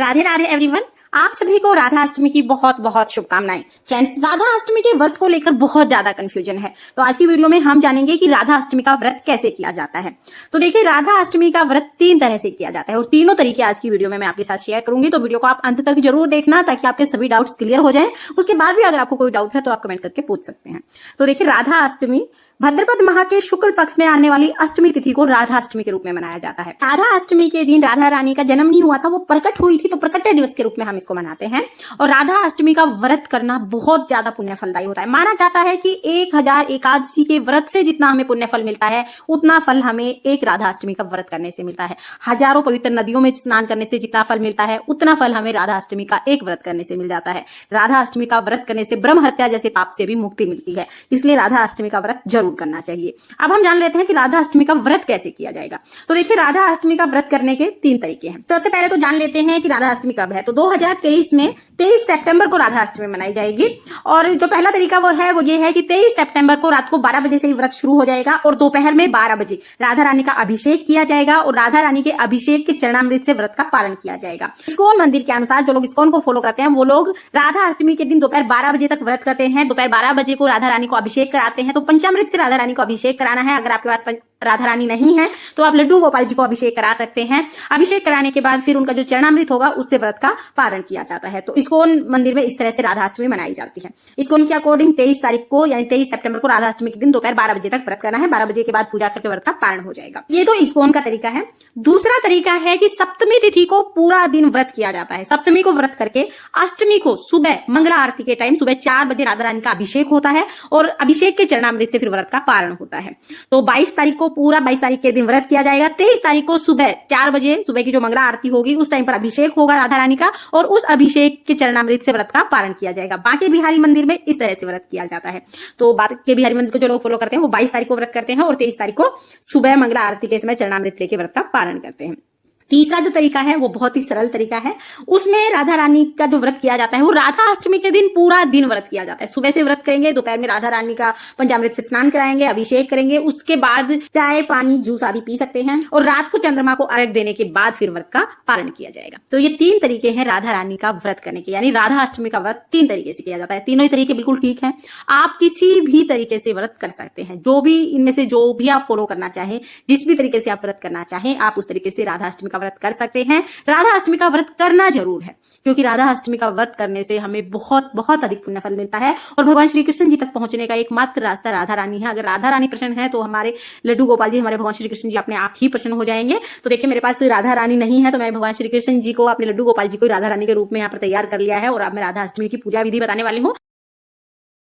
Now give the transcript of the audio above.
Radhe Radhe everyone. आप सभी को राधा अष्टमी की बहुत बहुत शुभकामनाएं। फ्रेंड्स, राधा अष्टमी के व्रत को लेकर बहुत ज्यादा कंफ्यूजन है, तो आज की वीडियो में हम जानेंगे कि राधा अष्टमी का व्रत कैसे किया जाता है। तो देखिए, राधा अष्टमी का व्रत 3 तरह से किया जाता है और तीनों तरीके आज की वीडियो में मैं आपके साथ शेयर करूंगी। तो वीडियो को आप अंत तक जरूर देखना ताकि आपके सभी डाउट्स क्लियर हो जाए। उसके बाद भी अगर आपको कोई डाउट है तो आप कमेंट करके पूछ सकते हैं। तो देखिए, राधा अष्टमी भाद्रपद माह के शुक्ल पक्ष में आने वाली अष्टमी तिथि को राधा अष्टमी के रूप में मनाया जाता है। राधा अष्टमी के दिन राधा रानी का जन्म नहीं हुआ था, वो प्रकट हुई थी, तो प्रकट दिवस के रूप में हम इसको मनाते हैं। और राधा अष्टमी का व्रत करना बहुत ज्यादा पुण्य फलदायी होता है। माना जाता है कि 1000 एकादशी के व्रत से जितना हमें पुण्य फल मिलता है, उतना फल हमें एक राधा अष्टमी का व्रत करने से मिलता है। हजारों पवित्र नदियों में स्नान करने से जितना फल मिलता है, उतना फल हमें राधा अष्टमी का एक व्रत करने से मिल जाता है। राधा अष्टमी का व्रत करने से ब्रह्म हत्या जैसे पाप से भी मुक्ति मिलती है, इसलिए राधा अष्टमी का व्रत जरूर करना चाहिए। अब हम जान लेते हैं कि राधा अष्टमी का व्रत कैसे किया जाएगा। तो देखिए, राधा अष्टमी का व्रत करने के 3 तरीके हैं। सबसे पहले तो जान लेते हैं कि राधा अष्टमी कब है। तो 2023 में 23 सितंबर को राधा अष्टमी मनाई जाएगी। और जो पहला तरीका वो ये है कि 23 सितंबर को रात को 12 बजे से ही व्रत शुरू हो जाएगा और दोपहर में 12 बजे राधा रानी का अभिषेक किया जाएगा और राधा रानी के अभिषेक के चरणामृत से व्रत का पालन किया जाएगा। इस्कॉन मंदिर के अनुसार जो लोग इस्कॉन को फॉलो करते हैं, वो लोग राधा अष्टमी के दिन दोपहर 12 बजे तक व्रत करते हैं। दोपहर 12 बजे को राधा रानी को अभिषेक कराते हैं। तो पंचामृत से राधा रानी को अभिषेक कराना है। अगर आपके पास राधा रानी नहीं है तो आप लड्डू गोपाल जी को अभिषेक करा सकते हैं। अभिषेक कराने के बाद फिर उनका जो चरणामृत होगा उससे व्रत का पारण किया जाता है। तो इस्कॉन मंदिर में इस तरह से राधा अष्टमी मनाई जाती है। इस्कॉन के अकॉर्डिंग 23 तारीख को यानी 23 सितंबर को राधा अष्टमी के दिन दोपहर 12 बजे तक व्रत करना है। 12 बजे के बाद पूजा करके व्रत का पारण हो जाएगा। ये तो इस्कॉन का तरीका है। दूसरा तरीका है कि सप्तमी तिथि को पूरा दिन व्रत किया जाता है। सप्तमी को व्रत करके अष्टमी को सुबह मंगला आरती के टाइम सुबह 4 बजे राधा रानी का अभिषेक होता है और अभिषेक के चरणामृत से फिर व्रत का पारण होता है। तो 22 तारीख को पूरा 22 तारीख के दिन व्रत किया जाएगा। 23 तारीख को सुबह 4 बजे सुबह की जो मंगला आरती होगी उस टाइम पर अभिषेक होगा राधा रानी का और उस अभिषेक के चरणामृत से व्रत का पारण किया जाएगा। बांके बिहारी मंदिर में इस तरह से व्रत किया जाता है। तो बांके बिहारी मंदिर को जो लोग फॉलो करते हैं वो 22 तारीख को व्रत करते हैं और 23 तारीख को सुबह मंगला आरती के समय चरणामृत लेके व्रत का पारण करते हैं। तीसरा जो तरीका है वो बहुत ही सरल तरीका है। उसमें राधा रानी का जो व्रत किया जाता है वो राधा अष्टमी के दिन पूरा दिन व्रत किया जाता है। सुबह से व्रत करेंगे, दोपहर में राधा रानी का पंचामृत से स्नान कराएंगे, अभिषेक करेंगे, उसके बाद चाय पानी जूस आदि पी सकते हैं और रात को चंद्रमा को अर्घ्य देने के बाद फिर व्रत का पारण किया जाएगा। तो ये 3 तरीके हैं राधा रानी का व्रत करने के, यानी राधा अष्टमी का व्रत 3 तरीके से किया जाता है। तीनों ही तरीके बिल्कुल ठीक है। आप किसी भी तरीके से व्रत कर सकते हैं। जो भी इनमें से जो भी आप फॉलो करना चाहें, जिस भी तरीके से आप व्रत करना चाहें, आप उस तरीके से राधा अष्टमी का व्रत कर सकते हैं। राधा अष्टमी का व्रत करना जरूर है, क्योंकि राधा अष्टमी का व्रत करने से हमें बहुत बहुत अधिक पुण्य फल मिलता है और भगवान श्री कृष्ण जी तक पहुंचने का एकमात्र रास्ता राधा रानी है। अगर राधा रानी प्रसन्न है तो हमारे लड्डू गोपाल जी, हमारे भगवान श्री कृष्ण जी अपने आप ही प्रसन्न हो जाएंगे। तो देखिए, मेरे पास राधा रानी नहीं है तो मैंने भगवान श्री कृष्ण जी को, अपने लड्डू गोपाल जी को राधा रानी के रूप में यहाँ पर तैयार कर लिया है और अब मैं राधा अष्टमी की पूजा विधि बताने वाली हूँ।